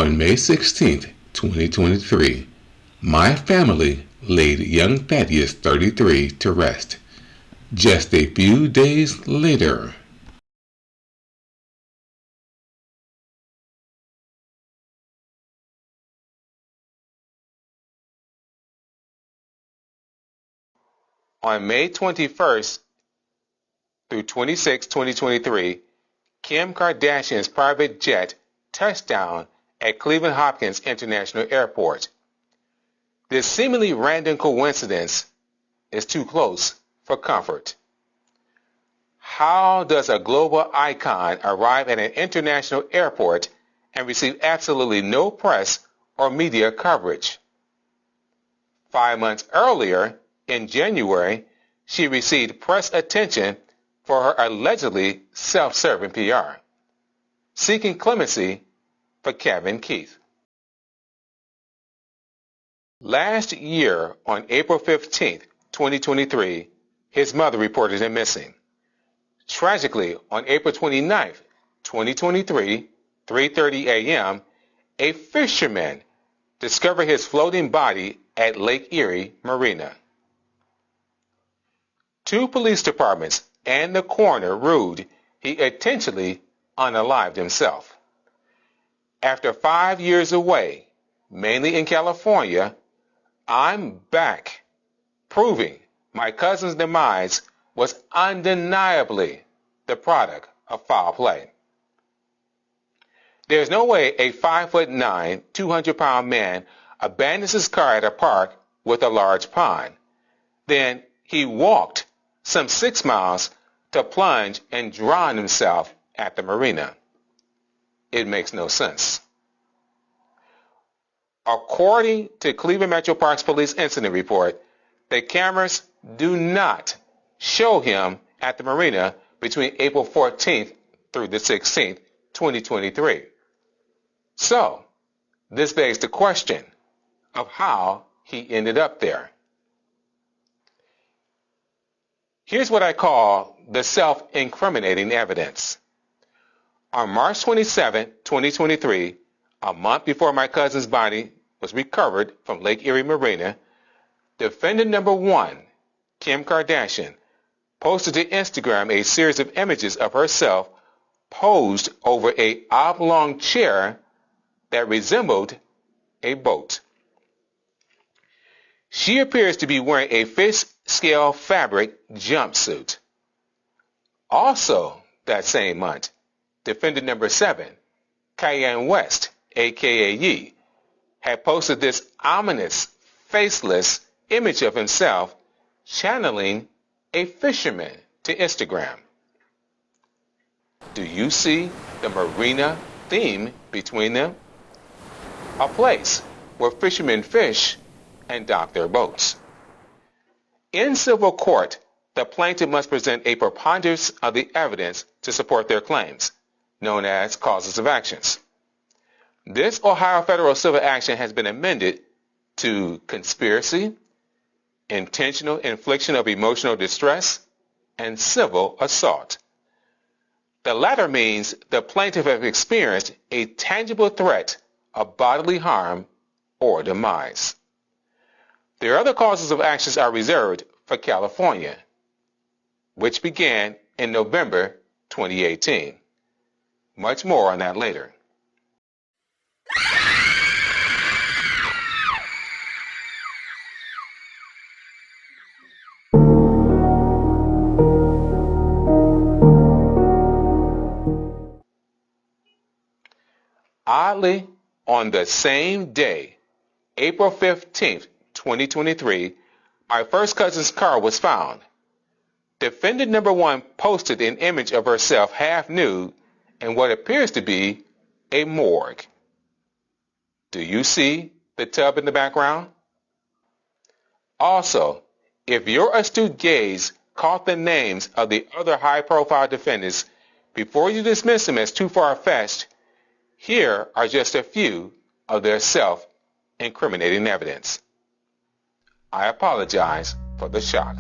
On May 16, 2023, my family laid young Thaddeus, 33, to rest. Just a few days later, On May 21st through 26, 2023, Kim Kardashian's private jet touched down at Cleveland Hopkins International Airport. This seemingly random coincidence is too close for comfort. How does a global icon arrive at an international airport and receive absolutely no press or media coverage? 5 months earlier, in January, she received press attention for her allegedly self-serving PR, seeking clemency for Kevin Keith. Last year, on April 15, 2023, his mother reported him missing. Tragically, on April 29, 2023, 3:30 a.m., a fisherman discovered his floating body at Lake Erie Marina. 2 police departments and the coroner ruled he intentionally unalived himself. After 5 years away, mainly in California, I'm back, proving my cousin's demise was undeniably the product of foul play. There's no way a 5'9", 200-pound man abandons his car at a park with a large pond. Then he walked some 6 miles to plunge and drown himself at the marina. It makes no sense. According to Cleveland Metro Parks Police Incident Report, the cameras do not show him at the marina between April 14th through the 16th, 2023. So, this begs the question of how he ended up there. Here's what I call the self-incriminating evidence. On March 27, 2023, a month before my cousin's body was recovered from Lake Erie Marina, defendant number 1, Kim Kardashian, posted to Instagram a series of images of herself posed over an oblong chair that resembled a boat. She appears to be wearing a fish-scale fabric jumpsuit. Also that same month, defendant number 7, Kanye West, aka Ye, had posted this ominous, faceless image of himself channeling a fisherman to Instagram. Do you see the marina theme between them? A place where fishermen fish and dock their boats. In civil court, the plaintiff must present a preponderance of the evidence to support their claims, known as causes of actions. This Ohio federal civil action has been amended to conspiracy, intentional infliction of emotional distress, and civil assault. The latter means the plaintiff has experienced a tangible threat of bodily harm or demise. Their other causes of actions are reserved for California, which began in November 2018. Much more on that later. Oddly, on the same day, April 15th, 2023, my first cousin's car was found. Defendant number 1 posted an image of herself half nude in what appears to be a morgue. Do you see the tub in the background? Also, if your astute gaze caught the names of the other high-profile defendants before you dismiss them as too far-fetched, here are just a few of their self-incriminating evidence. I apologize for the shock.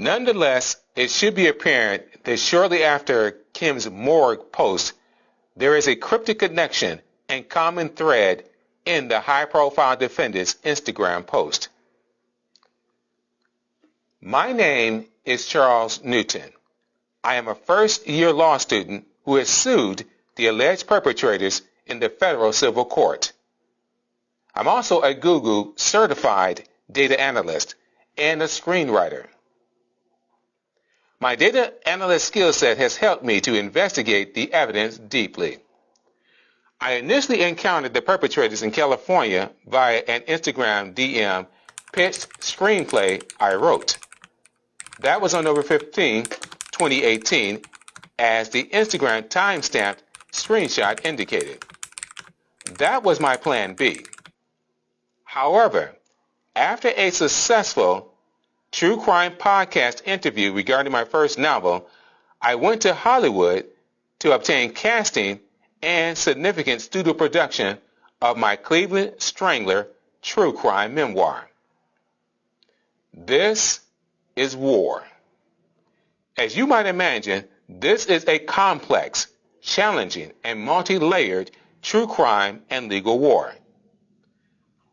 Nonetheless, it should be apparent that shortly after Kim's morgue post, there is a cryptic connection and common thread in the high-profile defendant's Instagram post. My name is Charles Newton. I am a first-year law student who has sued the alleged perpetrators in the federal civil court. I'm also a Google certified data analyst and a screenwriter. My data analyst skill set has helped me to investigate the evidence deeply. I initially encountered the perpetrators in California via an Instagram DM pitched screenplay I wrote. That was on November 15, 2018, as the Instagram timestamp screenshot indicated. That was my plan B. However, after a successful true crime podcast interview regarding my first novel, I went to Hollywood to obtain casting and significant studio production of my Cleveland Strangler true crime memoir. This is war. As you might imagine, this is a complex, challenging, and multi-layered true crime and legal war.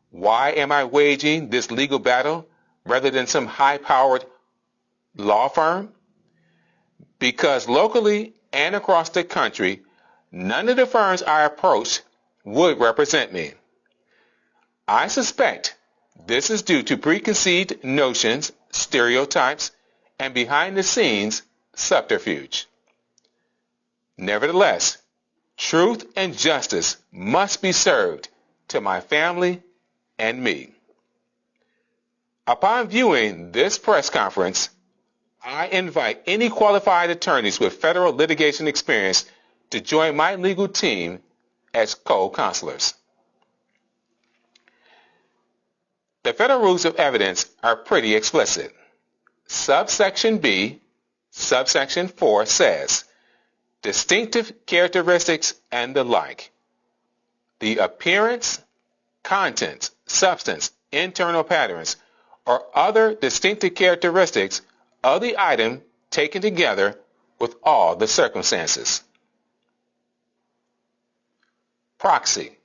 Why am I waging this legal battle rather than some high-powered law firm? Because locally and across the country, none of the firms I approached would represent me. I suspect this is due to preconceived notions, stereotypes, and behind-the-scenes subterfuge. Nevertheless, truth and justice must be served to my family and me. Upon viewing this press conference, I invite any qualified attorneys with federal litigation experience to join my legal team as co-counselors. The federal rules of evidence are pretty explicit. Subsection B, subsection 4 says, distinctive characteristics and the like. The appearance, contents, substance, internal patterns, or other distinctive characteristics of the item taken together with all the circumstances. Proxy.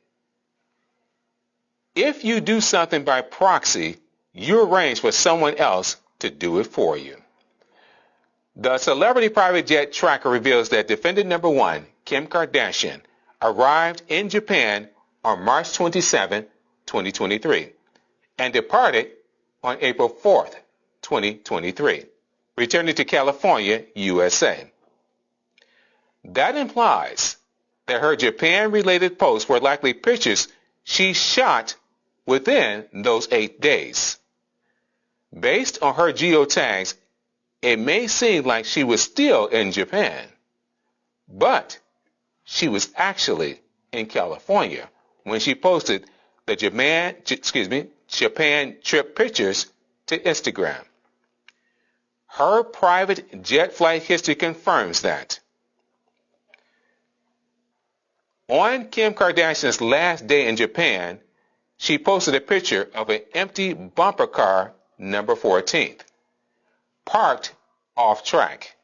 If you do something by proxy, you arrange for someone else to do it for you. The celebrity private jet tracker reveals that defendant number 1, Kim Kardashian, arrived in Japan on March 27, 2023, and departed on April 4, 2023, returning to California, USA. That implies that her Japan-related posts were likely pictures she shot within those 8 days. Based on her geotags, it may seem like she was still in Japan, but she was actually in California when she posted the Japan trip pictures to Instagram. Her private jet flight history confirms that. On Kim Kardashian's last day in Japan, she posted a picture of an empty bumper car number 14, parked off track.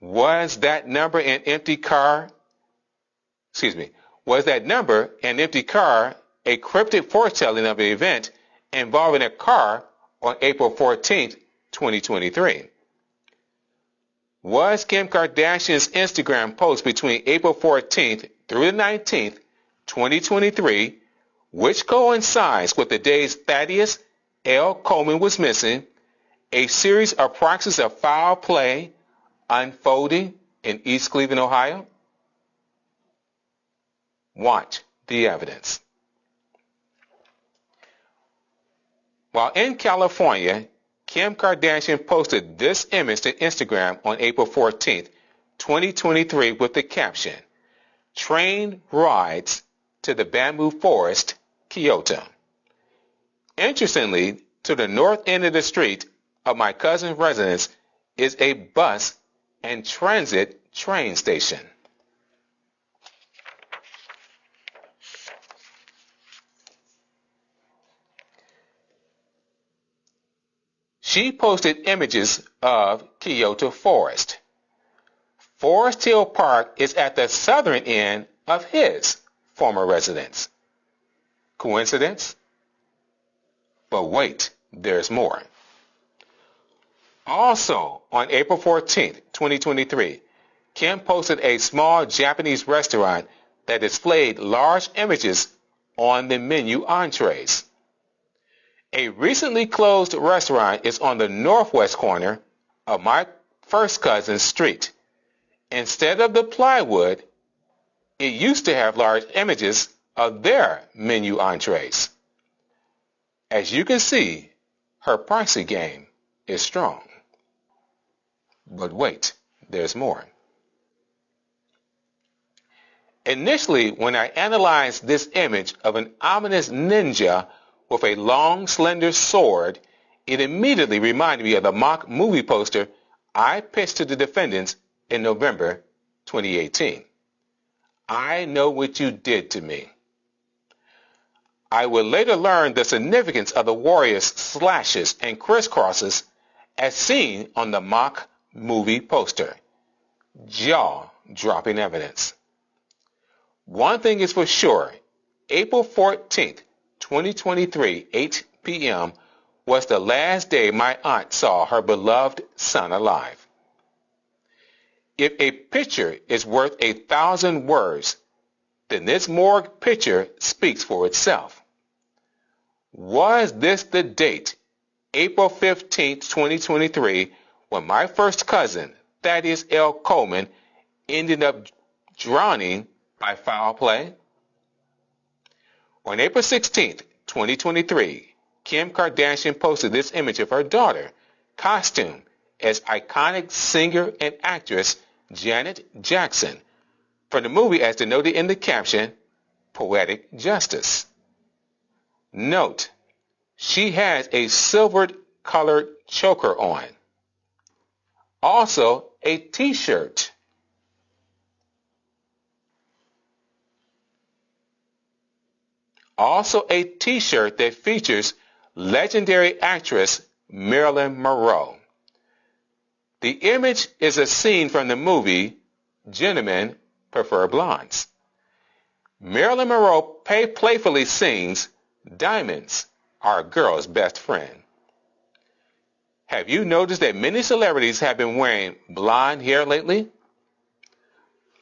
Was that number an empty car a cryptic foretelling of an event involving a car on April 14, 2023? Was Kim Kardashian's Instagram post between April 14th through the 19th, 2023, which coincides with the days Thaddeus L. Coleman was missing, a series of proxies of foul play unfolding in East Cleveland, Ohio? Watch the evidence. While in California, Kim Kardashian posted this image to Instagram on April 14, 2023 with the caption, "Train rides to the bamboo forest, Kyoto." Interestingly, to the north end of the street of my cousin's residence is a bus and transit train station. she posted images of Kyoto Forest. Forest Hill Park is at the southern end of his former residence. Coincidence? But wait, there's more. Also, on April 14, 2023, Kim posted a small Japanese restaurant that displayed large images on the menu entrees. A recently closed restaurant is on the northwest corner of my first cousin's street. Instead of the plywood, it used to have large images of their menu entrees. As you can see, her pricey game is strong. But wait, there's more. Initially, when I analyzed this image of an ominous ninja with a long, slender sword, it immediately reminded me of the mock movie poster I pitched to the defendants in November 2018. I know what you did to me. I would later learn the significance of the warrior's slashes and crisscrosses as seen on the mock movie poster. Jaw-dropping evidence. One thing is for sure, April 14th, 2023, 8 p.m. was the last day my aunt saw her beloved son alive. If a picture is worth 1,000 words, then this morgue picture speaks for itself. Was this the date, April 15th, 2023, when my first cousin, Thaddeus L. Coleman, ended up drowning by foul play? On April 16th, 2023, Kim Kardashian posted this image of her daughter, costumed as iconic singer and actress Janet Jackson, from the movie as denoted in the caption, Poetic Justice. Note, she has a silvered-colored choker on. Also, a t-shirt. That features legendary actress Marilyn Monroe. The image is a scene from the movie Gentlemen Prefer Blondes. Marilyn Monroe playfully sings, "Diamonds are a girl's best friend." Have you noticed that many celebrities have been wearing blonde hair lately?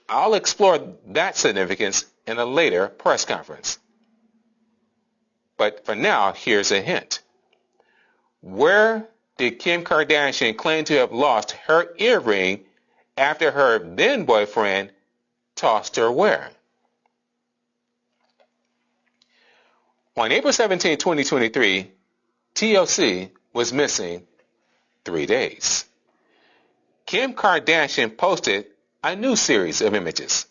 I'll explore that significance in a later press conference. But for now, here's a hint. Where did Kim Kardashian claim to have lost her earring after her then-boyfriend tossed her where? On April 17, 2023, TLC was missing 3 days. Kim Kardashian posted a new series of images.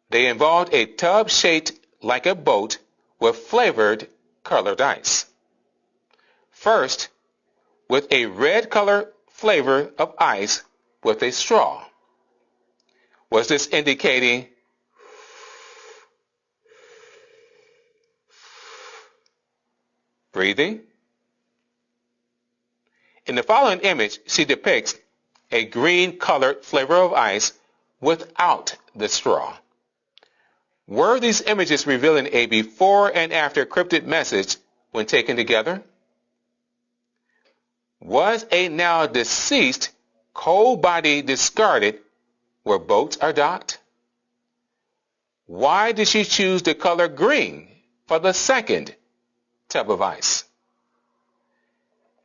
They involved a tub shaped like a boat with flavored colored ice. First, with a red color flavor of ice with a straw. Was this indicating breathing? In the following image, she depicts a green-colored flavor of ice without the straw. Were these images revealing a before and after cryptic message when taken together? Was a now deceased cold body discarded where boats are docked? Why did she choose the color green for the second tub of ice?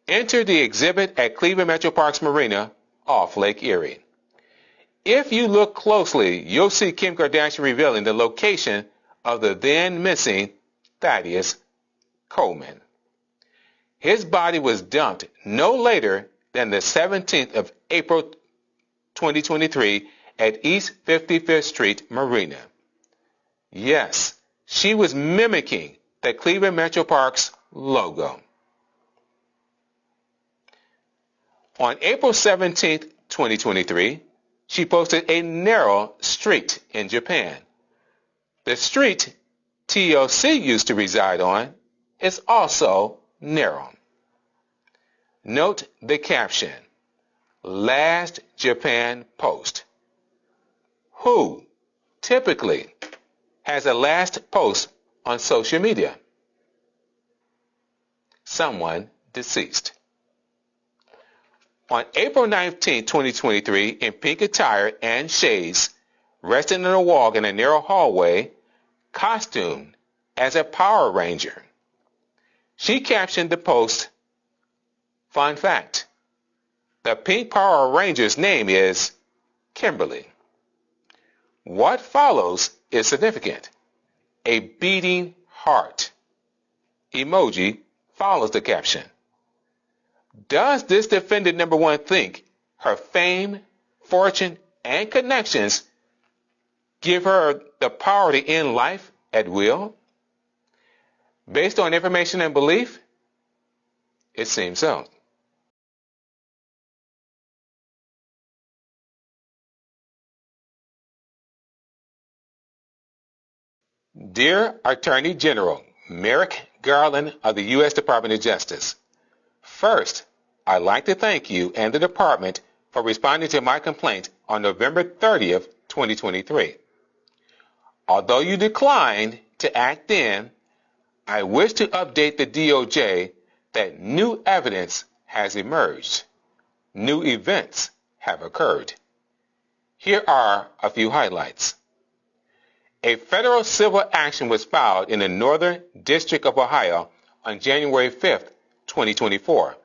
Enter the exhibit at Cleveland Metro Parks Marina off Lake Erie. If you look closely, you'll see Kim Kardashian revealing the location of the then missing Thaddeus Coleman. His body was dumped no later than the 17th of April 2023 at East 55th Street Marina. Yes, she was mimicking the Cleveland Metro Parks logo. On April 17th, 2023, she posted a narrow street in Japan. The street TLC used to reside on is also narrow. Note the caption, Last Japan Post. Who typically has a last post on social media? Someone deceased. On April 19, 2023, in pink attire and shades, resting on a wall in a narrow hallway, costumed as a Power Ranger, she captioned the post, Fun fact, the pink Power Ranger's name is Kimberly. What follows is significant. A beating heart emoji follows the caption. Does this defendant number one think her fame, fortune, and connections give her the power to end life at will? Based on information and belief, it seems so. Dear Attorney General Merrick Garland of the U.S. Department of Justice, first, I'd like to thank you and the Department for responding to my complaint on November 30th, 2023. Although you declined to act then, I wish to update the DOJ that new evidence has emerged. New events have occurred. Here are a few highlights. A federal civil action was filed in the Northern District of Ohio on January 5th, 2024,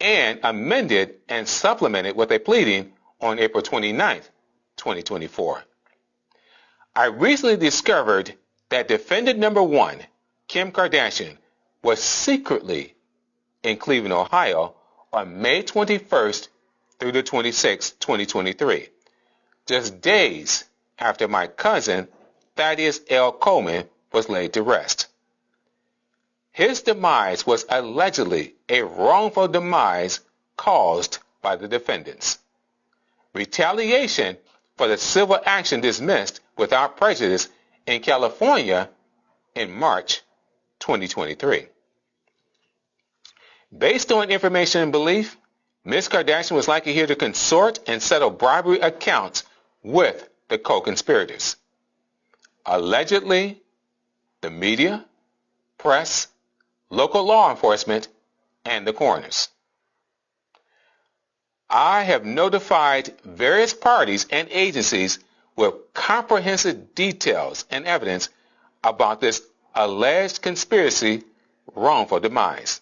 and amended and supplemented with a pleading on April 29th, 2024. I recently discovered that defendant number one, Kim Kardashian, was secretly in Cleveland, Ohio on May 21st through the 26th, 2023, just days after my cousin, Thaddeus L. Coleman, was laid to rest. His demise was allegedly a wrongful demise caused by the defendants. Retaliation for the civil action dismissed without prejudice in California in March 2023. Based on information and belief, Ms. Kardashian was likely here to consort and settle bribery accounts with the co-conspirators. Allegedly, the media, press, local law enforcement, and the coroners. I have notified various parties and agencies with comprehensive details and evidence about this alleged conspiracy wrongful demise.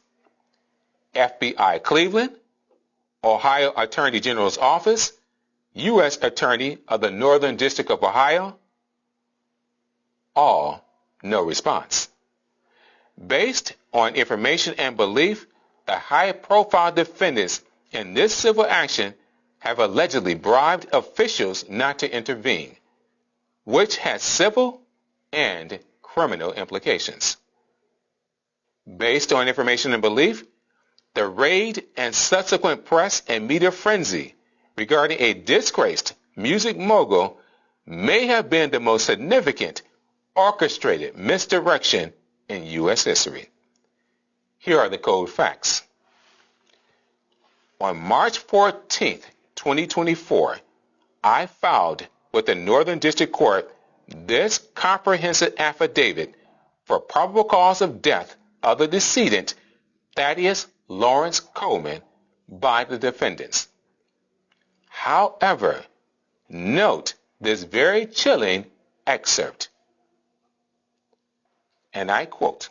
FBI Cleveland, Ohio Attorney General's Office, U.S. Attorney of the Northern District of Ohio, all no response. Based on information and belief, the high-profile defendants in this civil action have allegedly bribed officials not to intervene, which has civil and criminal implications. Based on information and belief, the raid and subsequent press and media frenzy regarding a disgraced music mogul may have been the most significant orchestrated misdirection in U.S. history. Here are the cold facts. On March 14, 2024, I filed with the Northern District Court this comprehensive affidavit for probable cause of death of the decedent, Thaddeus Lawrence Coleman, by the defendants. However, note this very chilling excerpt. And I quote,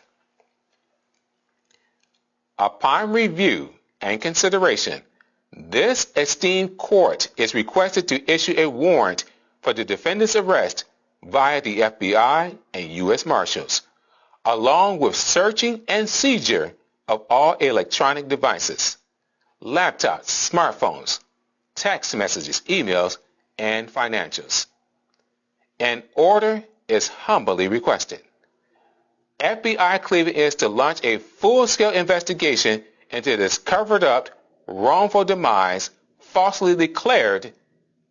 upon review and consideration, this esteemed court is requested to issue a warrant for the defendant's arrest via the FBI and U.S. Marshals, along with searching and seizure of all electronic devices, laptops, smartphones, text messages, emails, and financials. An order is humbly requested. FBI Cleveland is to launch a full-scale investigation into this covered-up, wrongful demise, falsely declared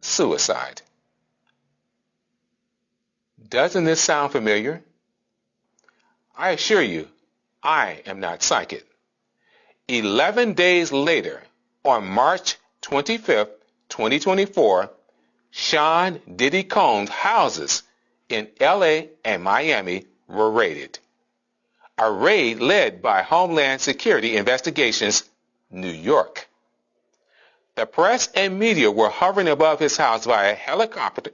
suicide. Doesn't this sound familiar? I assure you, I am not psychic. 11 days later, on March 25, 2024, Sean Diddy Combs' houses in LA and Miami were raided. A raid led by Homeland Security Investigations, New York. The press and media were hovering above his house via helicopter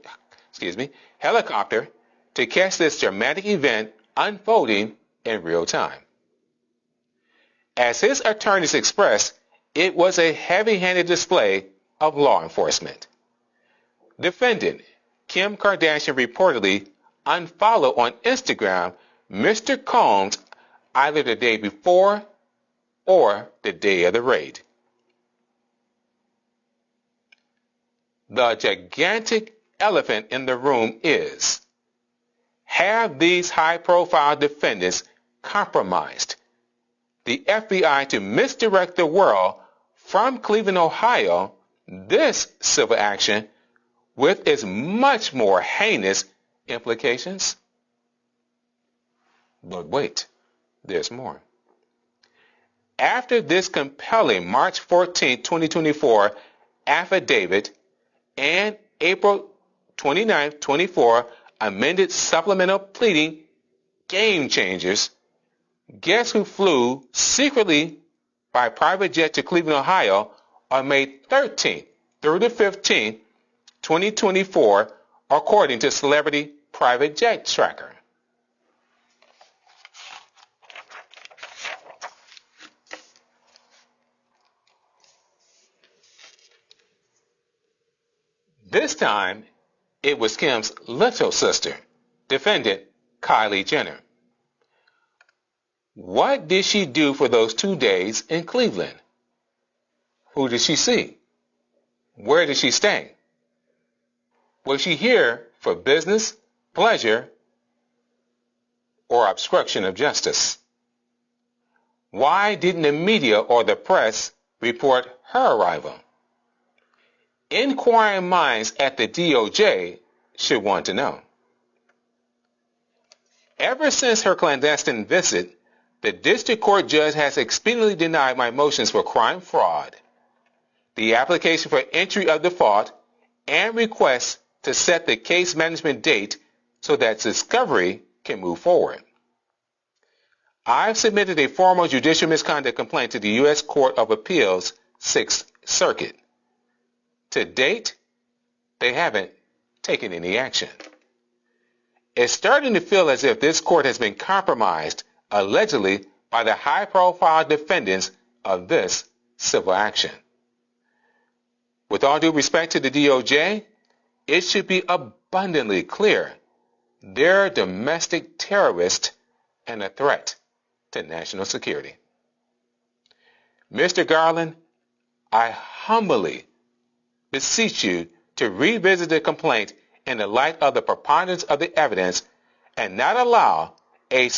to catch this dramatic event unfolding in real time. As his attorneys expressed, it was a heavy-handed display of law enforcement. Defendant Kim Kardashian reportedly unfollowed on Instagram Mr. Combs either the day before or the day of the raid. The gigantic elephant in the room is, have these high-profile defendants compromised the FBI to misdirect the world from Cleveland, Ohio, this civil action with its much more heinous implications? But wait, there's more. After this compelling March 14, 2024 affidavit and April 29, 24 amended supplemental pleading game changers, guess who flew secretly by private jet to Cleveland, Ohio on May 13 through the 15th, 2024, according to Celebrity Private Jet Tracker. This time, it was Kim's little sister, defendant Kylie Jenner. What did she do for those 2 days in Cleveland? Who did she see? Where did she stay? Was she here for business, pleasure, or obstruction of justice? Why didn't the media or the press report her arrival? Inquiring minds at the DOJ should want to know. Ever since her clandestine visit, the district court judge has expediently denied my motions for crime fraud, the application for entry of default, and requests to set the case management date so that discovery can move forward. I've submitted a formal judicial misconduct complaint to the U.S. Court of Appeals, 6th Circuit. To date, they haven't taken any action. It's starting to feel as if this court has been compromised, allegedly, by the high-profile defendants of this civil action. With all due respect to the DOJ, it should be abundantly clear they're domestic terrorists and a threat to national security. Mr. Garland, I humbly beseech you to revisit the complaint in the light of the preponderance of the evidence and not allow a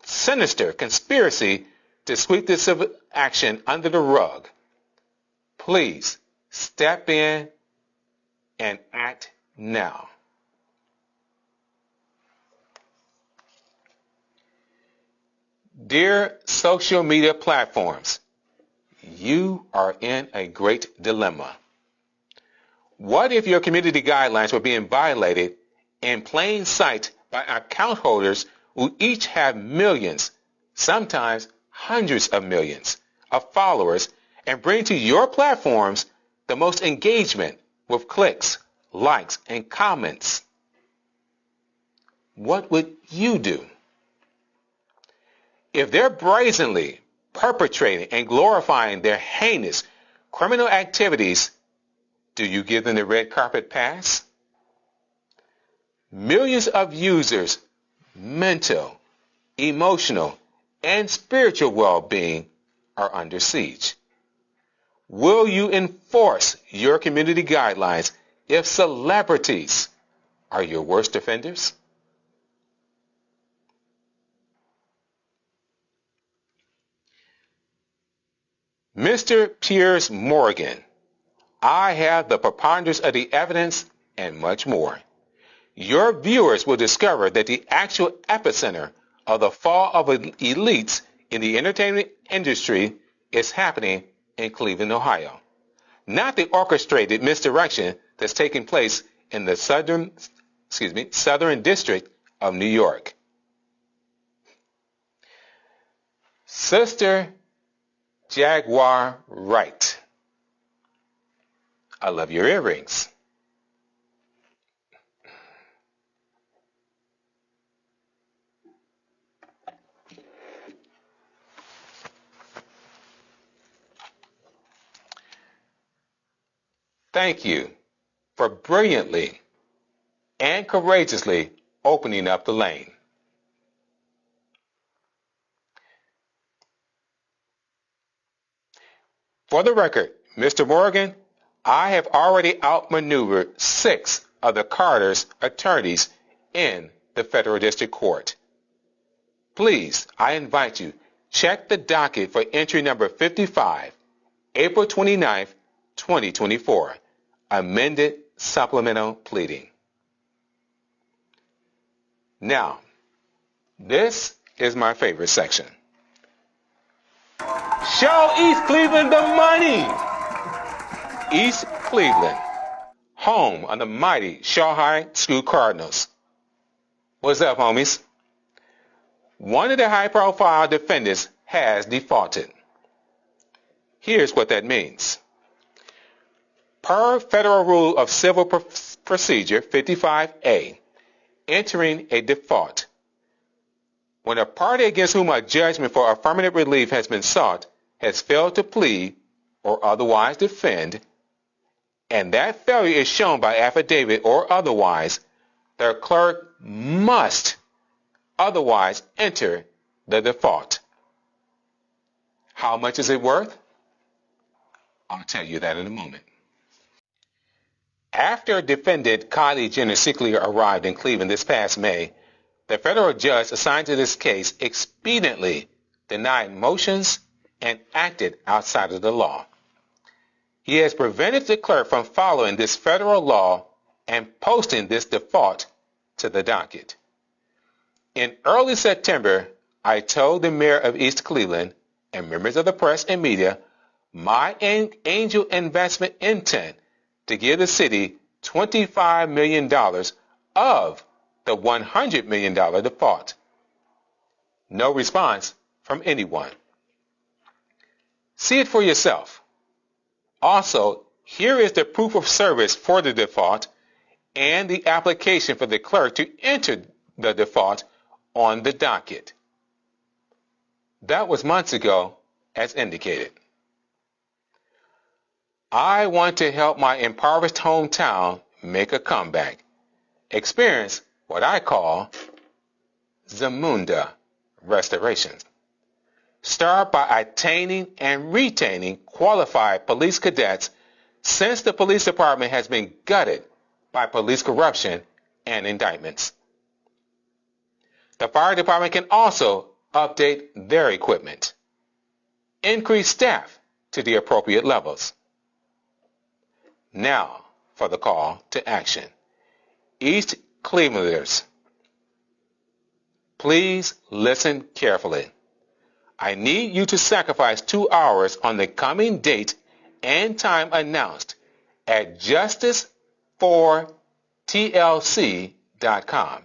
sinister conspiracy to sweep this civil action under the rug. Please step in and act now. Dear social media platforms, you are in a great dilemma. What if your community guidelines were being violated in plain sight by account holders who each have millions, sometimes hundreds of millions, of followers and bring to your platforms the most engagement with clicks, likes, and comments? What would you do? If they're brazenly perpetrating and glorifying their heinous criminal activities, do you give them the red carpet pass? Millions of users' mental, emotional, and spiritual well-being are under siege. Will you enforce your community guidelines if celebrities are your worst offenders? Mr. Piers Morgan, I have the preponderance of the evidence and much more. Your viewers will discover that the actual epicenter of the fall of elites in the entertainment industry is happening in Cleveland, Ohio, not the orchestrated misdirection that's taking place in the Southern District of New York. Sister Jaguar Wright, I love your earrings. Thank you for brilliantly and courageously opening up the lane. For the record, Mr. Morgan, I have already outmaneuvered 6 of the Carter's attorneys in the Federal District Court. Please, I invite you, check the docket for entry number 55, April 29th, 2024, amended supplemental pleading. Now, this is my favorite section. Show East Cleveland the money. East Cleveland, home of the mighty Shaw High School Cardinals. What's up, homies? One of the high-profile defendants has defaulted. Here's what that means. Per Federal Rule of Civil Procedure 55A, entering a default. When a party against whom a judgment for affirmative relief has been sought has failed to plead or otherwise defend, and that failure is shown by affidavit or otherwise, the clerk must otherwise enter the default. How much is it worth? I'll tell you that in a moment. After defendant Kylie Jenner Sickler arrived in Cleveland this past May, the federal judge assigned to this case expediently denied motions and acted outside of the law. He has prevented the clerk from following this federal law and posting this default to the docket. In early September, I told the mayor of East Cleveland and members of the press and media my angel investment intent to give the city $25 million of the $100 million default. No response from anyone. See it for yourself. Also, here is the proof of service for the default and the application for the clerk to enter the default on the docket. That was months ago, as indicated. I want to help my impoverished hometown make a comeback. Experience what I call Zamunda restoration. Start by attaining and retaining qualified police cadets since the police department has been gutted by police corruption and indictments. The fire department can also update their equipment, increase staff to the appropriate levels. Now for the call to action. East Clevelanders, please listen carefully. I need you to sacrifice 2 hours on the coming date and time announced at justicefortlc.com.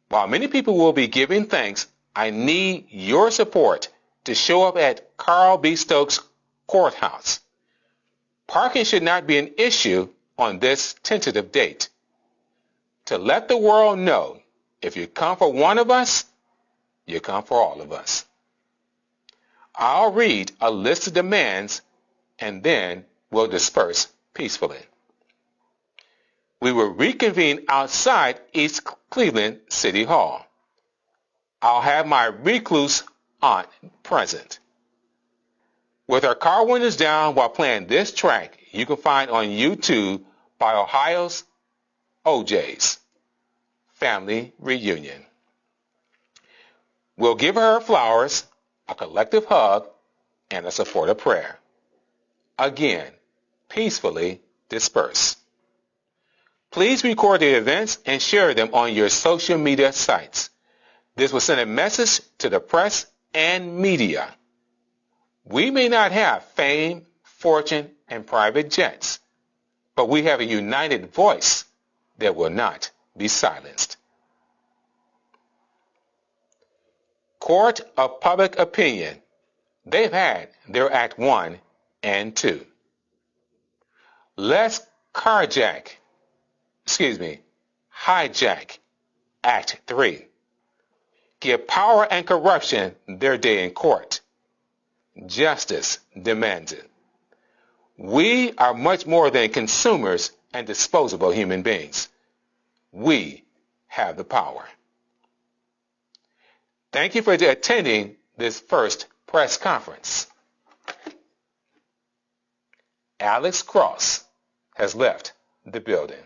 While many people will be giving thanks, I need your support to show up at Carl B. Stokes Courthouse. Parking should not be an issue on this tentative date. To let the world know, if you come for one of us, you come for all of us. I'll read a list of demands and then we'll disperse peacefully. We will reconvene outside East Cleveland City Hall. I'll have my recluse aunt present. With her car windows down while playing this track you can find on YouTube by Ohio's OJ's Family Reunion. We'll give her flowers, a collective hug, and a supportive prayer. Again, peacefully disperse. Please record the events and share them on your social media sites. This will send a message to the press and media. We may not have fame, fortune, and private jets, but we have a united voice that will not be silenced. Court of Public Opinion. They've had their Act 1 and 2. Let's hijack Act 3. Give power and corruption their day in court. Justice demands it. We are much more than consumers and disposable human beings. We have the power. Thank you for attending this first press conference. Alex Cross has left the building.